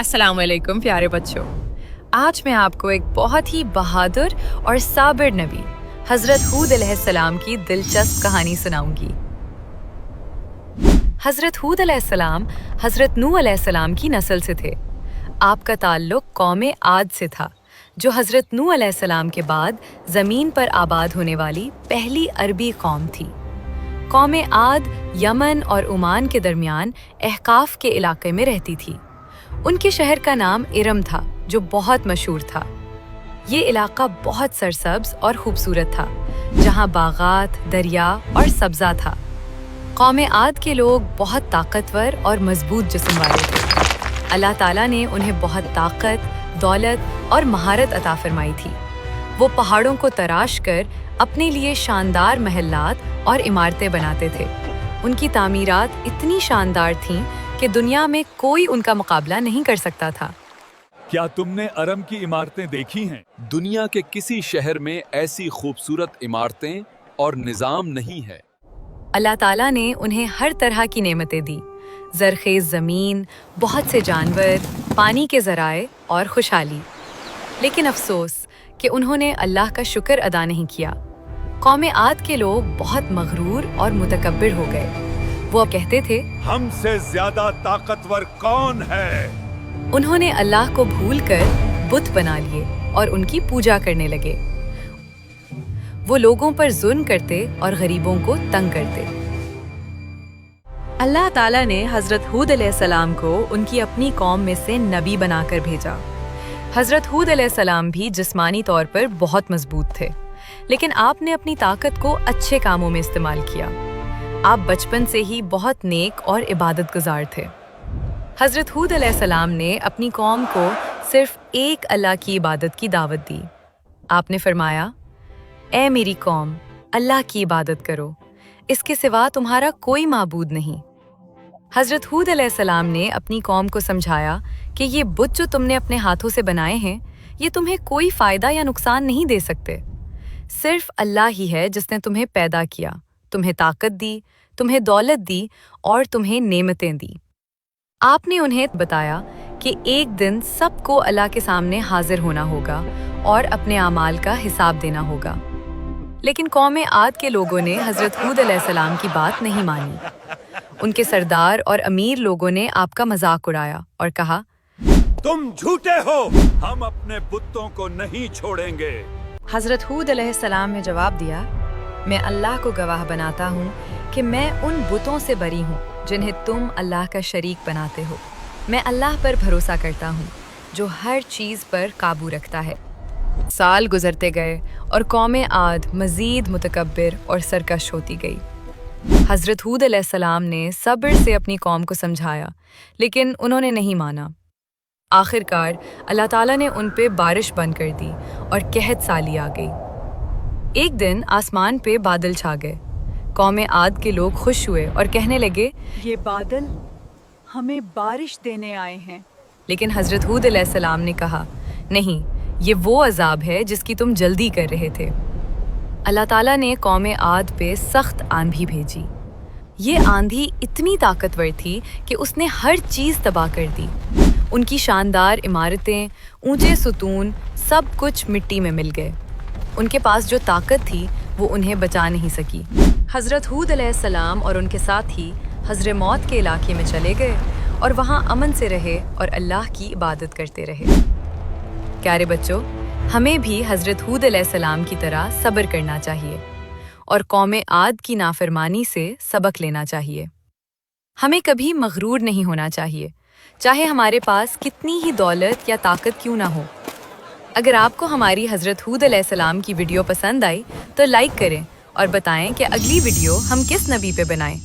अस्सलाम वालेकुम प्यारे बच्चों। आज मैं आपको एक बहुत ही बहादुर और साबिर नबी हज़रत हूद अलैहिस्सलाम की दिलचस्प कहानी सुनाऊंगी। हज़रत हूद अलैहिस्सलाम हज़रत नूह अलैहिस्सलाम की नस्ल से थे। आपका ताल्लुक कौम आद से था, जो हज़रत नूह अलैहिस्सलाम के बाद ज़मीन पर आबाद होने वाली पहली अरबी कौम थी। कौम आद यमन और ओमान के दरमियान अहकाफ के इलाके में रहती थी। उनके शहर का नाम इरम था, जो बहुत मशहूर था। ये इलाका बहुत सरसब्ज और खूबसूरत था, जहाँ बागात, दरिया और सब्ज़ा था। कौम आद के लोग बहुत ताकतवर और मजबूत जिस्म वाले थे। अल्लाह ताला ने उन्हें बहुत ताकत, दौलत और महारत अता फरमाई थी। वो पहाड़ों को तराश कर अपने लिए शानदार महलात और इमारतें बनाते थे। उनकी तामीरात इतनी शानदार थीं कि दुनिया में कोई उनका मुकाबला नहीं कर सकता था। क्या तुमने अरम की इमारतें देखी हैं? दुनिया के किसी शहर में ऐसी खूबसूरत इमारतें और निज़ाम नहीं है। अल्लाह ताला ने उन्हें हर तरह की नेमतें दी, ज़रख़ेज़ ज़मीन, बहुत से जानवर, पानी के ज़राए और खुशहाली। लेकिन अफसोस कि उन्होंने अल्लाह का शुक्र अदा नहीं किया। कौम आद के लोग बहुत मगरूर और मुतकब्बिर हो गए। वो कहते थे, हमसे ज्यादा ताकतवर कौन है? उन्होंने अल्लाह को भूलकर बुत बना लिए और उनकी पूजा करने लगे। वो लोगों पर जुल्म करते और गरीबों को तंग करते। अल्लाह ताला ने हज़रत हूद अलैहिस्सलाम को उनकी अपनी कौम में से नबी बनाकर भेजा। हज़रत हूद अलैहिस्सलाम भी जिस्मानी तौर पर बहुत मजबूत थे, लेकिन आपने अपनी ताकत को अच्छे कामों में इस्तेमाल किया। आप बचपन से ही बहुत नेक और इबादत गुजार थे। हज़रत हूद अलैहिस्सलाम ने अपनी कौम को सिर्फ एक अल्लाह की इबादत की दावत दी। आपने फरमाया, ए मेरी कौम, अल्लाह की इबादत करो, इसके सिवा तुम्हारा कोई माबूद नहीं। हज़रत हूद अलैहिस्सलाम ने अपनी कौम को समझाया कि ये बुत जो तुमने अपने हाथों से बनाए हैं, ये तुम्हें कोई फ़ायदा या नुकसान नहीं दे सकते। सिर्फ अल्लाह ही है जिसने तुम्हें पैदा किया, तुम्हें ताकत दी, तुम्हें दौलत दी और तुम्हें नेमतें दी। आपने उन्हें बताया कि एक दिन सबको अल्लाह के सामने हाजिर होना होगा और अपने आमाल का हिसाब देना होगा। लेकिन कौम आद के लोगों ने हज़रत हूद अलैहिस्सलाम की बात नहीं मानी। उनके सरदार और अमीर लोगों ने आपका मजाक उड़ाया और कहा, तुम झूठे हो, हम अपने बुतों को नहीं छोड़ेंगे। हज़रत हूद अलैहिस्सलाम ने जवाब दिया, मैं अल्लाह को गवाह बनाता हूँ कि मैं उन बुतों से बरी हूँ जिन्हें तुम अल्लाह का शरीक बनाते हो। मैं अल्लाह पर भरोसा करता हूँ जो हर चीज़ पर काबू रखता है। साल गुजरते गए और कौम आद मज़ीद मुतकब्बिर और सरकश होती गई। हज़रत हूद अलैहिस्सलाम ने सब्र से अपनी कौम को समझाया, लेकिन उन्होंने नहीं माना। आखिरकार अल्लाह ताला ने उन पे बारिश बंद कर दी और कहत साली आ गई। एक दिन आसमान पे बादल छा गए। कौम आद के लोग खुश हुए और कहने लगे, ये बादल हमें बारिश देने आए हैं। लेकिन हज़रत हूद अलैहिस्सलाम ने कहा, नहीं, ये वो अजाब है जिसकी तुम जल्दी कर रहे थे। अल्लाह ताला ने कौम आद पे सख्त आंधी भेजी। ये आंधी इतनी ताकतवर थी कि उसने हर चीज़ तबाह कर दी। उनकी शानदार इमारतें, ऊंचे सुतून, सब कुछ मिट्टी में मिल गए। उनके पास जो ताकत थी वो उन्हें बचा नहीं सकी। हज़रत हूद अलैहिस्सलाम और उनके साथी हज़र मौत के इलाके में चले गए और वहाँ अमन से रहे और अल्लाह की इबादत करते रहे। प्यारे बच्चों, हमें भी हज़रत हूद अलैहिस्सलाम की तरह सब्र करना चाहिए और कौम आद की नाफरमानी से सबक लेना चाहिए। हमें कभी मगरूर नहीं होना चाहिए, चाहे हमारे पास कितनी ही दौलत या ताकत क्यों ना हो। अगर आपको हमारी हज़रत हूद अलैहिस्सलाम की वीडियो पसंद आई तो लाइक करें और बताएं कि अगली वीडियो हम किस नबी पे बनाएं।